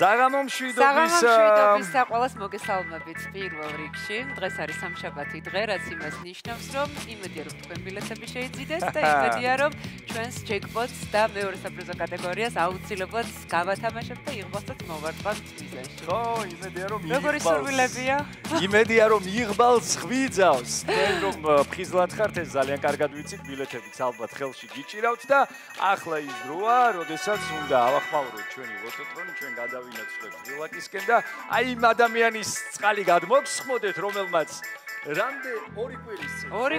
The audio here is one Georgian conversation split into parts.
საღამო მშვიდობის ყველას მოგესალმებით პირველ რიგში. დღეს არის სამშაბათი დღე, რაც იმას ნიშნავს, რომ იმედია რომ თქვენ ბილეთები შეიძინეთ და იმედია რომ ჩვენს ჯეკპოტს და მეორე საპრიზო კატეგორიას აუცილებლად გავათამაშებთ და იღბალსაც მოვარტყამთ მიზანში. ხო, იმედია რომ როგორი სურვილებია? იმედია რომ იღბალს ხვიძავს. თქვენ რომ ფხიზლად ხართ, ეს ძალიან კარგად ვიცით, ბილეთებიც ალბათ ხელში გიჭირავთ და ახლა ის დროა, როდესაც უნდა ავახმაუროთ ჩვენი ლოტოტრონი, ჩვენ გადავინაცვლებთ ვილაკისკენ და აი იმ ადამიანის წყალი გადმოგსხმოდეთ, რომელმაც ორი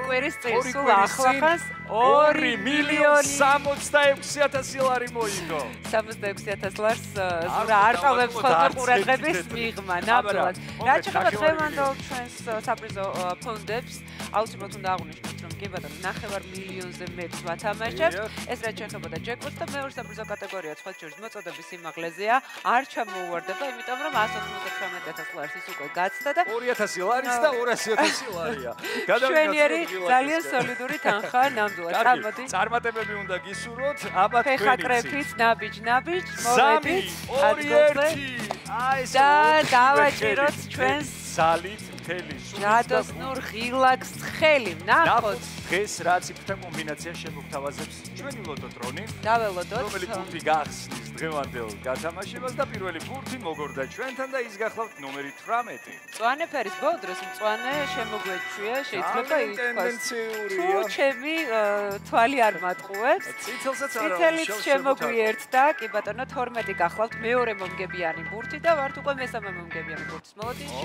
კვირის წინ სულ ახლახანს 2,66,000 ლარი მოიგო. 66,000 ლარს ზურა არ ყავებს ხოლმე ყურადღების მიღმა, ნამდვილად. რაც შეეხება დღევანდელ ჩვენს საპრიზო ფონდებს, აუცილებლად უნდა აღვნიშნოთ, რომ კი ბატონო, 9 მილიონზე მეტს ვათამაშებთ. ეს რაც შეეხება ჯეკპოტს და მეორე საპრიზო კატეგორია სხვა შორის მოწოდების სიმაღლეზეა, არ ჩამოუვარდება, იმიტომ რომ 198,000 ლარს ის უკვე გაცდა და 2,000 ლარის და 200,000 ლარია. ჩვენიერი ძალიან სოლიდური თანხა ნამდვილად. მოდი. წარმატებები უნდა გისურვოთ, აბა თქვენიც. ფეხაკრეფით, ნაბიჯ, მოვედით. 2-1. აი ეს და დავაჭიროთ ჩვენს ზალით მთელი ჯადოსნურ ღილაკს ხელი. ნახოთ. დღეს რა ციფრთა კომბინაცია შემოგთავაზებს ჩვენი ლოტოტრონი. დაველოდოთ. რომელი ბურთი გახსნის დღევანდელ გათამაშებას და პირველი ბურთი მოგორდა ჩვენთან და ის გახლავთ ნომერი 18. მწვანე ფერის ბოლდროს მწვანე შემოგვეჩვია, შეიძლება ითქვას. ტენდენციურია. თუ ჩემი თვალი არ მატყუებს, ციცელსაც არა. ციცელიც შემოგვიერთდა, კი ბატონო 12 გახლავთ მეორე მომგებიანი ბურთი და ვართ უკვე მესამე მომგებიანი ბურთის მოლოდინში.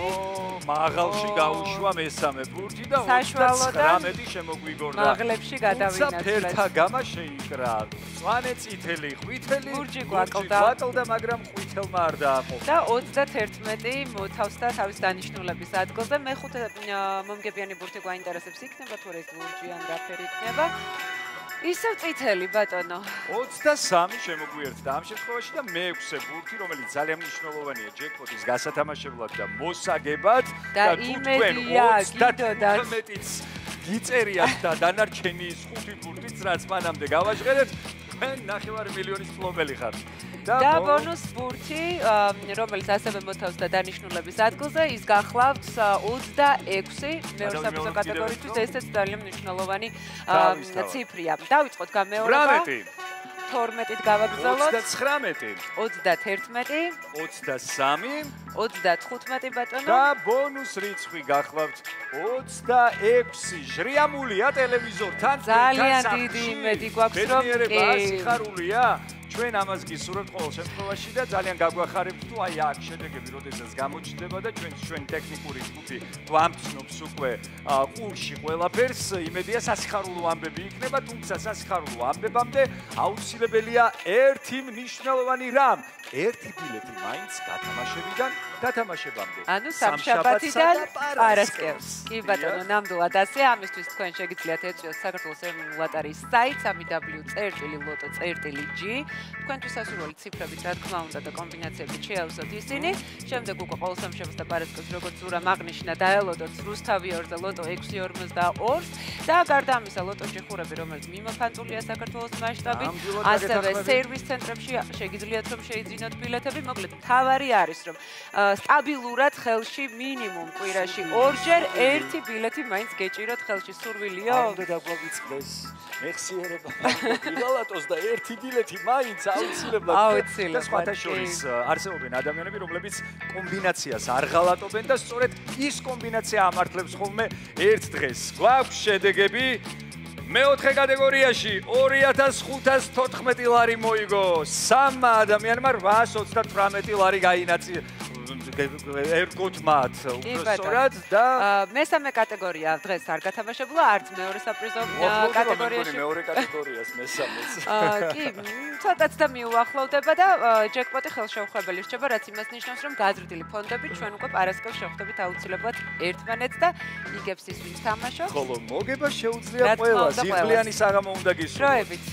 მაღალში გაუშვა მესამე ბურთი და 29 შემოგვიგორდა. მაღლებში გადავინაცვლეთ. ფერთა გამა შეიკრა. მწვანე, წითელი, ყვითელი, ლურჯი გვაკლდა, მაგრამ ყვითელმა არ დააყოფა. და 31 მოთავსდა თავის დანიშნულების ადგილზე. მეხუთე მომგებიანი ბურთი გვაინტერესებს, იქნება თუ ეს ლურჯი ან რა ფერი იქნება. ისევ წითელი ბატონო. 23 შემოგვიერთდა ამ შემთხვევაში და მე-6 ბურთი, რომელიც ძალიან მნიშვნელოვანია ჯეკპოტის გასათამაშებლად და მოსაგებად და იმედია გიდოდათ გიწერიათ და დანარჩენი ის 5 ბურთიც რაც მანამდე გავაჟღერეთ, თქვენ 9 მილიონის ფლობელი ხართ. და ბონუს ბურთი, რომელიც ასევე მოთავსდა დანიშნულების ადგილზე, ის გახლავთ 26 მეორე საპრიზო კატეგორიისთვის, ესეც ძალიან მნიშვნელოვანი ციფრია. დავიწყოთ გამეორება. 12-ით გავაგრძელოთ. 29, 31, 23, 35 ბატონო. და ბონუს რიცხვი გახლავთ 26. ჟრიამულია ტელევიზორთან. ძალიან დიდი იმედი გვაქვს რომ სიხარულია. ჩვენ ამას გისურვებთ ყოველ შემთხვევაში და ძალიან გაგვახარებთ თუ აი აქ შედეგები როდესაც გამოჩნდება და ჩვენ ტექნიკური ჯგუფი ვამცნობს უკვე ყურში ყველაფერს, იმედია სასიხარულო ამბები იქნება, თუმცა სასიხარულო ამბებამდე აუცილებელია ერთი მნიშვნელოვანი რამ, ერთი ბილეთი მაინც გათამაშებიდან გათამაშებამდე. ანუ სამშაბათიდან პარასკევს. კი ბატონო, ნამდვილად ასე. ამისთვის თქვენ შეგიძლიათ ეწვიოთ საქართველოს ეროვნული ლოტარიის საიტ www.loto.g. თქვენთვის სასურველი ციფრებით რა თქმა უნდა და კომბინაციებით შეავსოთ ისინი. შემდეგ უკვე ყოველ სამშაბათს და პარასკევს როგორც ზურა აღნიშნა დაელოდოთ რუსთავი 2-ზე ლოტო 642 და გარდა ამისა ლოტო ჯეხურები, რომელიც მიმოფანტულია საქართველოს მასშტაბით, ასევე სერვის ცენტრებში შეგიძლიათ რომ შეიძინოთ ბილეთები. მოკლედ თავარი არის რომ სტაბილურად ხელში მინიმუმ კვირაში 2-ჯერ ერთი ბილეთი მაინც გეჭიროთ ხელში. სურვილიო? უნდა დაგვაგვიწყდეს მეხსიერება ბილათოს და ერთი ბილეთი მაინც აუცილებლად. და სხვათა შორის არსებობენ ადამიანები, რომლებიც კომბინაციას არ ღალატობენ და სწორედ ის კომბინაცია ამართლებს ხოლმე ერთ დღეს. გვაქვს შედეგები. მე-4 კატეგორიაში 2,514 ლარი მოიგო. 3 ადამიანმა 828 ლარი გაინაწილა. ერგოთ მათ უბრალოდ და მესამე კატეგორია დღეს არ გათამაშებულა, არც მეორე საპრიზო კატეგორიაში. მეორე კატეგორიას მესამეს. კი, ცოტაც და მიუახლოვდება და ჯეკპოტი ხელშეუხებელი რჩება, რაც იმას ნიშნავს, რომ გაზრდილი ფონდები ჩვენ უკვე პარასკევს შევხვდებით აუცილებლად ერთმანეთს და იგებს ის ვინც თამაშობს. ხოლო მოგება შეუძლია ყველას. იღბლიანი საღამო უნდა გისურვოთ. დროებით.